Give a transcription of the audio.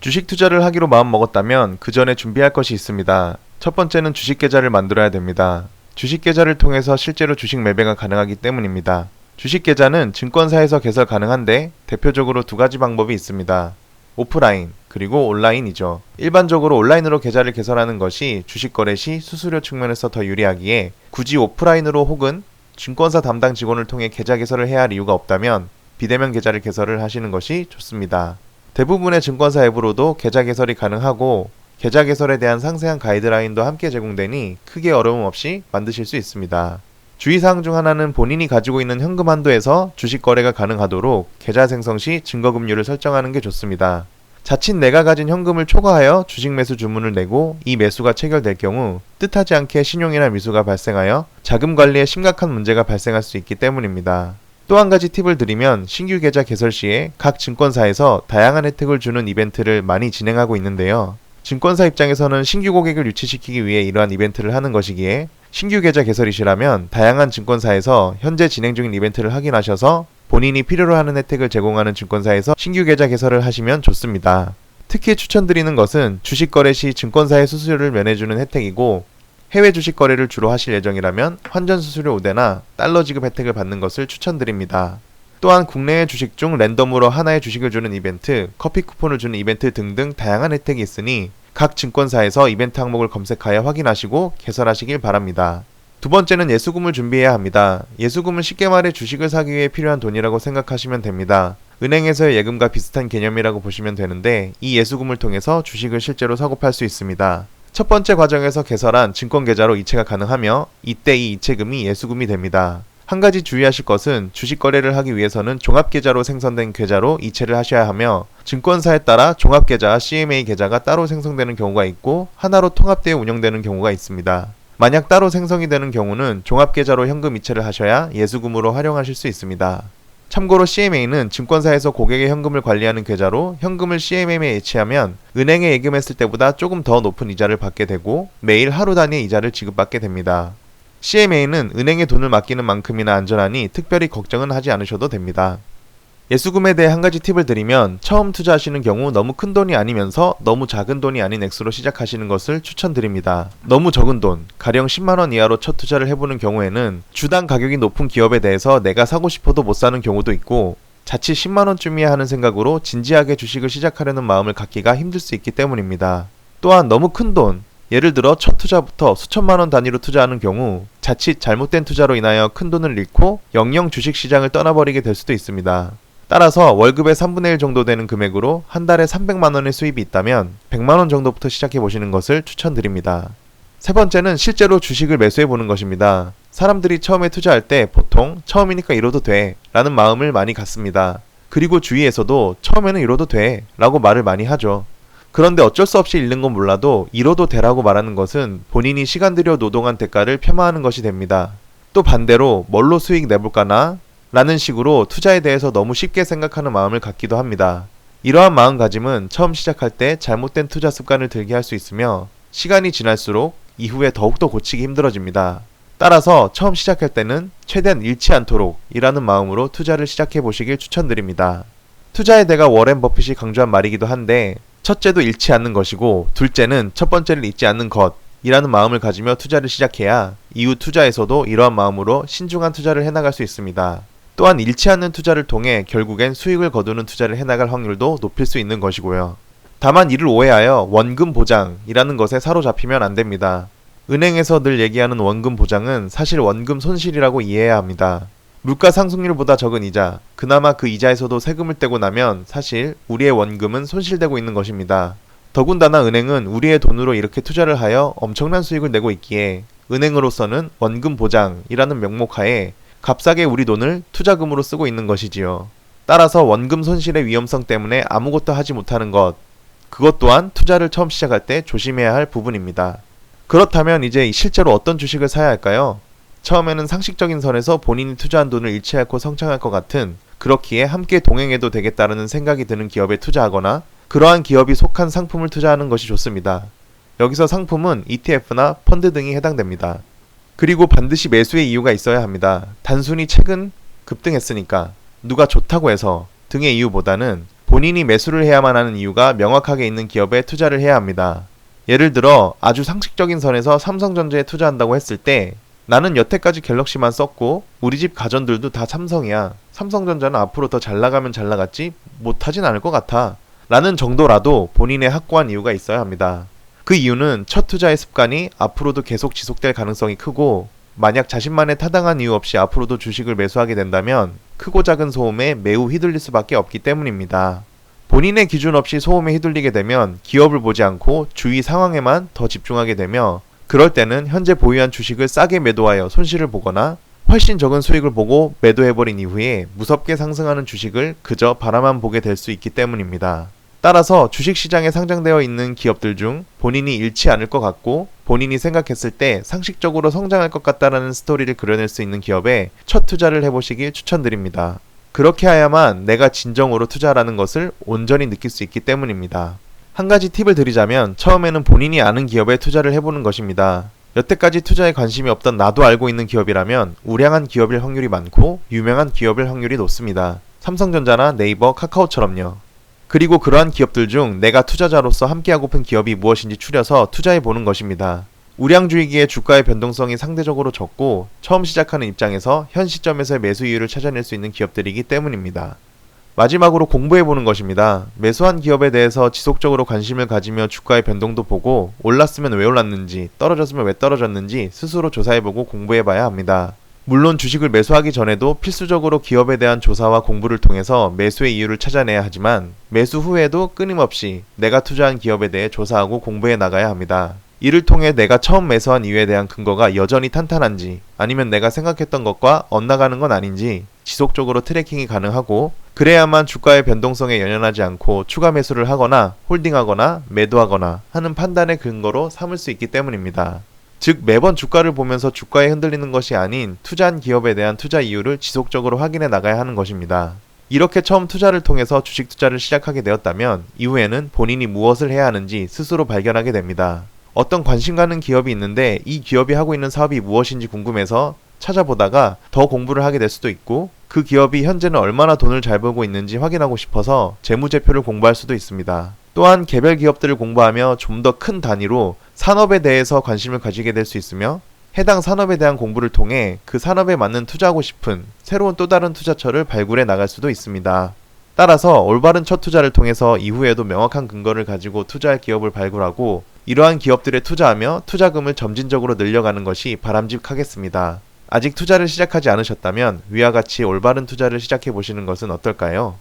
주식 투자를 하기로 마음먹었다면 그 전에 준비할 것이 있습니다. 첫 번째는 주식 계좌를 만들어야 됩니다. 주식 계좌를 통해서 실제로 주식 매매가 가능하기 때문입니다. 주식 계좌는 증권사에서 개설 가능한데 대표적으로 두 가지 방법이 있습니다. 오프라인, 그리고 온라인이죠. 일반적으로 온라인으로 계좌를 개설하는 것이 주식 거래 시 수수료 측면에서 더 유리하기에 굳이 오프라인으로 혹은 증권사 담당 직원을 통해 계좌 개설을 해야 할 이유가 없다면 비대면 계좌를 개설을 하시는 것이 좋습니다. 대부분의 증권사 앱으로도 계좌 개설이 가능하고 계좌 개설에 대한 상세한 가이드라인도 함께 제공되니 크게 어려움 없이 만드실 수 있습니다. 주의사항 중 하나는 본인이 가지고 있는 현금 한도에서 주식 거래가 가능하도록 계좌 생성 시 증거금융을 설정하는 게 좋습니다. 자칫 내가 가진 현금을 초과하여 주식 매수 주문을 내고 이 매수가 체결될 경우 뜻하지 않게 신용이나 미수가 발생하여 자금 관리에 심각한 문제가 발생할 수 있기 때문입니다. 또 한 가지 팁을 드리면 신규 계좌 개설 시에 각 증권사에서 다양한 혜택을 주는 이벤트를 많이 진행하고 있는데요. 증권사 입장에서는 신규 고객을 유치시키기 위해 이러한 이벤트를 하는 것이기에 신규 계좌 개설이시라면 다양한 증권사에서 현재 진행 중인 이벤트를 확인하셔서 본인이 필요로 하는 혜택을 제공하는 증권사에서 신규 계좌 개설을 하시면 좋습니다. 특히 추천드리는 것은 주식 거래 시 증권사의 수수료를 면해주는 혜택이고 해외 주식 거래를 주로 하실 예정이라면 환전 수수료 우대나 달러 지급 혜택을 받는 것을 추천드립니다. 또한 국내의 주식 중 랜덤으로 하나의 주식을 주는 이벤트, 커피 쿠폰을 주는 이벤트 등등 다양한 혜택이 있으니 각 증권사에서 이벤트 항목을 검색하여 확인하시고 개설하시길 바랍니다. 두 번째는 예수금을 준비해야 합니다. 예수금은 쉽게 말해 주식을 사기 위해 필요한 돈이라고 생각하시면 됩니다. 은행에서의 예금과 비슷한 개념이라고 보시면 되는데 이 예수금을 통해서 주식을 실제로 사고 팔 수 있습니다. 첫 번째 과정에서 개설한 증권계좌로 이체가 가능하며 이때 이 이체금이 예수금이 됩니다. 한 가지 주의하실 것은 주식 거래를 하기 위해서는 종합계좌로 생성된 계좌로 이체를 하셔야 하며 증권사에 따라 종합계좌와 CMA 계좌가 따로 생성되는 경우가 있고 하나로 통합되어 운영되는 경우가 있습니다. 만약 따로 생성이 되는 경우는 종합계좌로 현금 이체를 하셔야 예수금으로 활용하실 수 있습니다. 참고로 CMA는 증권사에서 고객의 현금을 관리하는 계좌로 현금을 CMA에 이체하면 은행에 예금했을 때보다 조금 더 높은 이자를 받게 되고 매일 하루 단위의 이자를 지급받게 됩니다. CMA는 은행에 돈을 맡기는 만큼이나 안전하니 특별히 걱정은 하지 않으셔도 됩니다. 예수금에 대해 한 가지 팁을 드리면 처음 투자하시는 경우 너무 큰 돈이 아니면서 너무 작은 돈이 아닌 액수로 시작하시는 것을 추천드립니다. 너무 적은 돈, 가령 10만원 이하로 첫 투자를 해보는 경우에는 주당 가격이 높은 기업에 대해서 내가 사고 싶어도 못 사는 경우도 있고 자칫 10만원쯤이야 하는 생각으로 진지하게 주식을 시작하려는 마음을 갖기가 힘들 수 있기 때문입니다. 또한 너무 큰 돈, 예를 들어 첫 투자부터 수천만원 단위로 투자하는 경우 자칫 잘못된 투자로 인하여 큰 돈을 잃고 영영 주식시장을 떠나버리게 될 수도 있습니다. 따라서 월급의 3분의 1 정도 되는 금액으로 한 달에 300만원의 수입이 있다면 100만원 정도부터 시작해보시는 것을 추천드립니다. 세 번째는 실제로 주식을 매수해보는 것입니다. 사람들이 처음에 투자할 때 보통 처음이니까 이뤄도 돼 라는 마음을 많이 갖습니다. 그리고 주위에서도 처음에는 이뤄도 돼 라고 말을 많이 하죠. 그런데 어쩔 수 없이 잃는 건 몰라도 이뤄도 되라고 말하는 것은 본인이 시간 들여 노동한 대가를 폄하하는 것이 됩니다. 또 반대로 뭘로 수익 내볼까나? 라는 식으로 투자에 대해서 너무 쉽게 생각하는 마음을 갖기도 합니다. 이러한 마음가짐은 처음 시작할 때 잘못된 투자 습관을 들게 할 수 있으며 시간이 지날수록 이후에 더욱더 고치기 힘들어집니다. 따라서 처음 시작할 때는 최대한 잃지 않도록 이라는 마음으로 투자를 시작해 보시길 추천드립니다. 투자의 대가 워렌 버핏이 강조한 말이기도 한데 첫째도 잃지 않는 것이고 둘째는 첫 번째를 잊지 않는 것 이라는 마음을 가지며 투자를 시작해야 이후 투자에서도 이러한 마음으로 신중한 투자를 해나갈 수 있습니다. 또한 잃지 않는 투자를 통해 결국엔 수익을 거두는 투자를 해나갈 확률도 높일 수 있는 것이고요. 다만 이를 오해하여 원금 보장이라는 것에 사로잡히면 안됩니다. 은행에서 늘 얘기하는 원금 보장은 사실 원금 손실이라고 이해해야 합니다. 물가 상승률보다 적은 이자, 그나마 그 이자에서도 세금을 떼고 나면 사실 우리의 원금은 손실되고 있는 것입니다. 더군다나 은행은 우리의 돈으로 이렇게 투자를 하여 엄청난 수익을 내고 있기에 은행으로서는 원금 보장이라는 명목하에 값싸게 우리 돈을 투자금으로 쓰고 있는 것이지요. 따라서 원금 손실의 위험성 때문에 아무것도 하지 못하는 것, 그것 또한 투자를 처음 시작할 때 조심해야 할 부분입니다. 그렇다면 이제 실제로 어떤 주식을 사야 할까요? 처음에는 상식적인 선에서 본인이 투자한 돈을 잃지 않고 성장할 것 같은 그렇기에 함께 동행해도 되겠다는 생각이 드는 기업에 투자하거나 그러한 기업이 속한 상품을 투자하는 것이 좋습니다. 여기서 상품은 ETF나 펀드 등이 해당됩니다. 그리고 반드시 매수의 이유가 있어야 합니다. 단순히 최근 급등했으니까 누가 좋다고 해서 등의 이유보다는 본인이 매수를 해야만 하는 이유가 명확하게 있는 기업에 투자를 해야 합니다. 예를 들어 아주 상식적인 선에서 삼성전자에 투자한다고 했을 때 나는 여태까지 갤럭시만 썼고 우리 집 가전들도 다 삼성이야. 삼성전자는 앞으로 더 잘 나가면 잘 나갔지 못하진 않을 것 같아. 라는 정도라도 본인의 확고한 이유가 있어야 합니다. 그 이유는 첫 투자의 습관이 앞으로도 계속 지속될 가능성이 크고 만약 자신만의 타당한 이유 없이 앞으로도 주식을 매수하게 된다면 크고 작은 소음에 매우 휘둘릴 수밖에 없기 때문입니다. 본인의 기준 없이 소음에 휘둘리게 되면 기업을 보지 않고 주위 상황에만 더 집중하게 되며 그럴 때는 현재 보유한 주식을 싸게 매도하여 손실을 보거나 훨씬 적은 수익을 보고 매도해버린 이후에 무섭게 상승하는 주식을 그저 바라만 보게 될 수 있기 때문입니다. 따라서 주식시장에 상장되어 있는 기업들 중 본인이 잃지 않을 것 같고 본인이 생각했을 때 상식적으로 성장할 것 같다라는 스토리를 그려낼 수 있는 기업에 첫 투자를 해보시길 추천드립니다. 그렇게 해야만 내가 진정으로 투자라는 것을 온전히 느낄 수 있기 때문입니다. 한 가지 팁을 드리자면 처음에는 본인이 아는 기업에 투자를 해보는 것입니다. 여태까지 투자에 관심이 없던 나도 알고 있는 기업이라면 우량한 기업일 확률이 많고 유명한 기업일 확률이 높습니다. 삼성전자나 네이버, 카카오처럼요. 그리고 그러한 기업들 중 내가 투자자로서 함께하고픈 기업이 무엇인지 추려서 투자해보는 것입니다. 우량주이기에 주가의 변동성이 상대적으로 적고 처음 시작하는 입장에서 현 시점에서의 매수 이유를 찾아낼 수 있는 기업들이기 때문입니다. 마지막으로 공부해보는 것입니다. 매수한 기업에 대해서 지속적으로 관심을 가지며 주가의 변동도 보고 올랐으면 왜 올랐는지 떨어졌으면 왜 떨어졌는지 스스로 조사해보고 공부해봐야 합니다. 물론 주식을 매수하기 전에도 필수적으로 기업에 대한 조사와 공부를 통해서 매수의 이유를 찾아내야 하지만 매수 후에도 끊임없이 내가 투자한 기업에 대해 조사하고 공부해 나가야 합니다. 이를 통해 내가 처음 매수한 이유에 대한 근거가 여전히 탄탄한지 아니면 내가 생각했던 것과 엇나가는 건 아닌지 지속적으로 트래킹이 가능하고 그래야만 주가의 변동성에 연연하지 않고 추가 매수를 하거나 홀딩하거나 매도하거나 하는 판단의 근거로 삼을 수 있기 때문입니다. 즉 매번 주가를 보면서 주가에 흔들리는 것이 아닌 투자한 기업에 대한 투자 이유를 지속적으로 확인해 나가야 하는 것입니다. 이렇게 처음 투자를 통해서 주식 투자를 시작하게 되었다면 이후에는 본인이 무엇을 해야 하는지 스스로 발견하게 됩니다. 어떤 관심 가는 기업이 있는데 이 기업이 하고 있는 사업이 무엇인지 궁금해서 찾아보다가 더 공부를 하게 될 수도 있고 그 기업이 현재는 얼마나 돈을 잘 벌고 있는지 확인하고 싶어서 재무제표를 공부할 수도 있습니다. 또한 개별 기업들을 공부하며 좀 더 큰 단위로 산업에 대해서 관심을 가지게 될 수 있으며 해당 산업에 대한 공부를 통해 그 산업에 맞는 투자하고 싶은 새로운 또 다른 투자처를 발굴해 나갈 수도 있습니다. 따라서 올바른 첫 투자를 통해서 이후에도 명확한 근거를 가지고 투자할 기업을 발굴하고 이러한 기업들에 투자하며 투자금을 점진적으로 늘려가는 것이 바람직하겠습니다. 아직 투자를 시작하지 않으셨다면 위와 같이 올바른 투자를 시작해 보시는 것은 어떨까요?